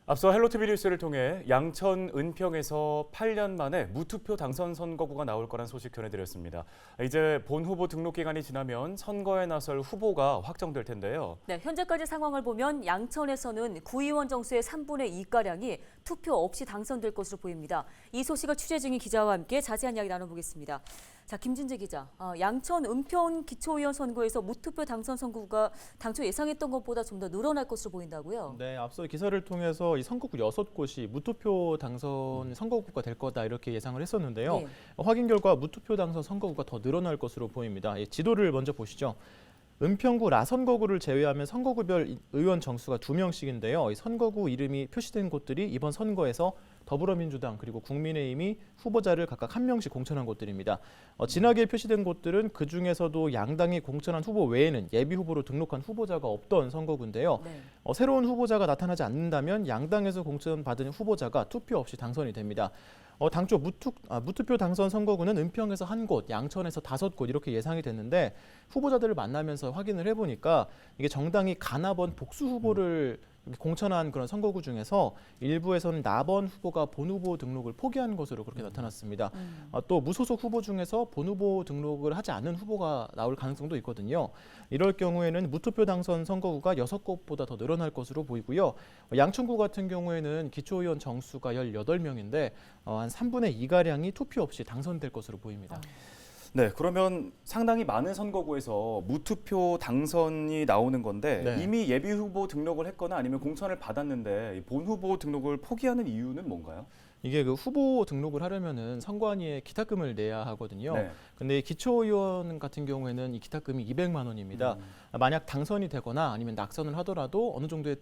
앞서 헬로티비 뉴스를 통해 양천 은평에서 8년 만에 무투표 당선 선거구가 나올 거란 소식 전해드렸습니다. 이제 본 후보 등록 기간이 지나면 선거에 나설 후보가 확정될 텐데요. 네, 현재까지 상황을 보면 양천에서는 구의원 정수의 3분의 2가량이 투표 없이 당선될 것으로 보입니다. 이 소식을 취재 중인 기자와 함께 자세한 이야기 나눠보겠습니다. 자, 김진재 기자, 양천 은평 기초의원 선거에서 무투표 당선 선거구가 당초 예상했던 것보다 좀 더 늘어날 것으로 보인다고요? 네, 앞서 기사를 통해서 이 선거구 6곳이 무투표 당선 선거구가 될 거다 이렇게 예상을 했었는데요. 네. 확인 결과 무투표 당선 선거구가 더 늘어날 것으로 보입니다. 지도를 먼저 보시죠. 은평구 라선거구를 제외하면 선거구별 의원 정수가 2명씩인데요. 이 선거구 이름이 표시된 곳들이 이번 선거에서 더불어민주당 그리고 국민의힘이 후보자를 각각 1명씩 공천한 곳들입니다. 진하게 표시된 곳들은 그중에서도 양당이 공천한 후보 외에는 예비 후보로 등록한 후보자가 없던 선거구인데요. 네. 새로운 후보자가 나타나지 않는다면 양당에서 공천받은 후보자가 투표 없이 당선이 됩니다. 당초 무투표 당선 선거구는 은평에서 1곳, 양천에서 5곳 이렇게 예상이 됐는데 후보자들을 만나면서 확인을 해보니까 이게 정당이 가나번 복수 후보를 공천한 그런 선거구 중에서 일부에서는 나번 후보가 본 후보 등록을 포기한 것으로 그렇게 나타났습니다. 또 무소속 후보 중에서 본 후보 등록을 하지 않는 후보가 나올 가능성도 있거든요. 이럴 경우에는 무투표 당선 선거구가 6곳보다 더 늘어날 것으로 보이고요. 양천구 같은 경우에는 기초의원 정수가 18명인데 한 3분의 2가량이 투표 없이 당선될 것으로 보입니다. 네, 그러면 상당히 많은 선거구에서 무투표 당선이 나오는 건데 네. 이미 예비 후보 등록을 했거나 아니면 공천을 받았는데 본 후보 등록을 포기하는 이유는 뭔가요? 이게 그 후보 등록을 하려면은 선관위에 기탁금을 내야 하거든요. 네. 근데 기초의원 같은 경우에는 이 기탁금이 200만 원입니다. 만약 당선이 되거나 아니면 낙선을 하더라도 어느 정도의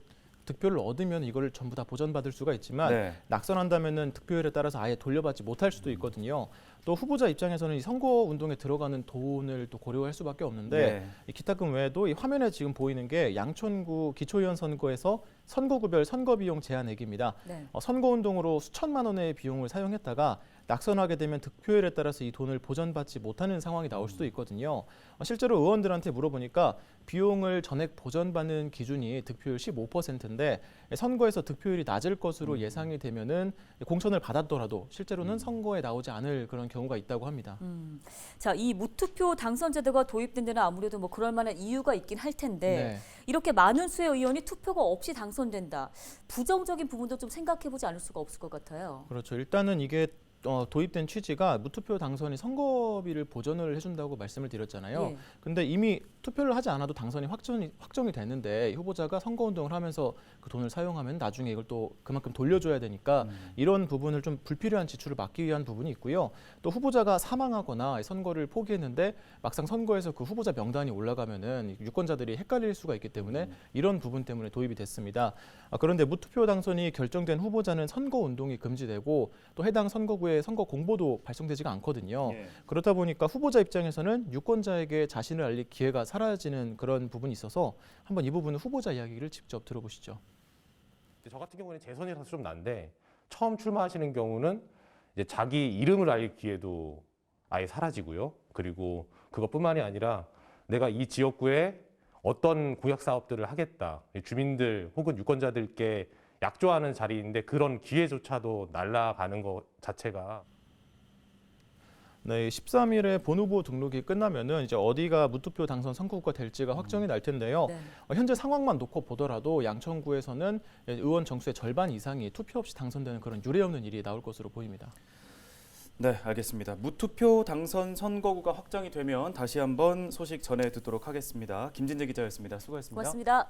득표를 얻으면 이걸 전부 다 보전받을 수가 있지만 네. 낙선한다면은 득표율에 따라서 아예 돌려받지 못할 수도 있거든요. 또 후보자 입장에서는 이 선거 운동에 들어가는 돈을 또 고려할 수밖에 없는데 네. 이 기탁금 외에도 이 화면에 지금 보이는 게 양천구 기초의원 선거에서 선거구별 선거비용 제한액입니다. 네. 선거운동으로 수천만 원의 비용을 사용했다가 낙선하게 되면 득표율에 따라서 이 돈을 보전받지 못하는 상황이 나올 수도 있거든요. 실제로 의원들한테 물어보니까 비용을 전액 보전받는 기준이 득표율 15%인데 선거에서 득표율이 낮을 것으로 예상이 되면은 공천을 받았더라도 실제로는 선거에 나오지 않을 그런 경우가 있다고 합니다. 자, 이 무투표 당선 제도가 도입된 데는 아무래도 뭐 그럴 만한 이유가 있긴 할 텐데 네. 이렇게 많은 수의 의원이 투표가 없이 당선된다. 부정적인 부분도 좀 생각해보지 않을 수가 없을 것 같아요. 그렇죠. 일단은 이게 도입된 취지가 무투표 당선이 선거비를 보전을 해준다고 말씀을 드렸잖아요. 예. 근데 이미 투표를 하지 않아도 당선이 확정이 됐는데 후보자가 선거운동을 하면서 그 돈을 사용하면 나중에 이걸 또 그만큼 돌려줘야 되니까 이런 부분을 좀 불필요한 지출을 막기 위한 부분이 있고요. 또 후보자가 사망하거나 선거를 포기했는데 막상 선거에서 그 후보자 명단이 올라가면은 유권자들이 헷갈릴 수가 있기 때문에 이런 부분 때문에 도입이 됐습니다. 그런데 무투표 당선이 결정된 후보자는 선거운동이 금지되고 또 해당 선거구에 선거 공보도 발송되지가 않거든요. 예. 그렇다 보니까 후보자 입장에서는 유권자에게 자신을 알릴 기회가 사라지는 그런 부분이 있어서 한번 이 부분은 후보자 이야기를 직접 들어보시죠. 저 같은 경우는 재선이라서 좀 난데 처음 출마하시는 경우는 이제 자기 이름을 알릴 기회도 아예 사라지고요. 그리고 그것뿐만이 아니라 내가 이 지역구에 어떤 공약 사업들을 하겠다. 주민들 혹은 유권자들께 약조하는 자리인데 그런 기회조차도 날아가는 것 자체가 네, 13일에 본 후보 등록이 끝나면은 이제 어디가 무투표 당선 선거구가 될지가 확정이 날 텐데요. 네. 현재 상황만 놓고 보더라도 양천구에서는 의원 정수의 절반 이상이 투표 없이 당선되는 그런 유례없는 일이 나올 것으로 보입니다. 네, 알겠습니다. 무투표 당선 선거구가 확정이 되면 다시 한번 소식 전해 듣도록 하겠습니다. 김진재 기자였습니다. 수고했습니다. 고맙습니다.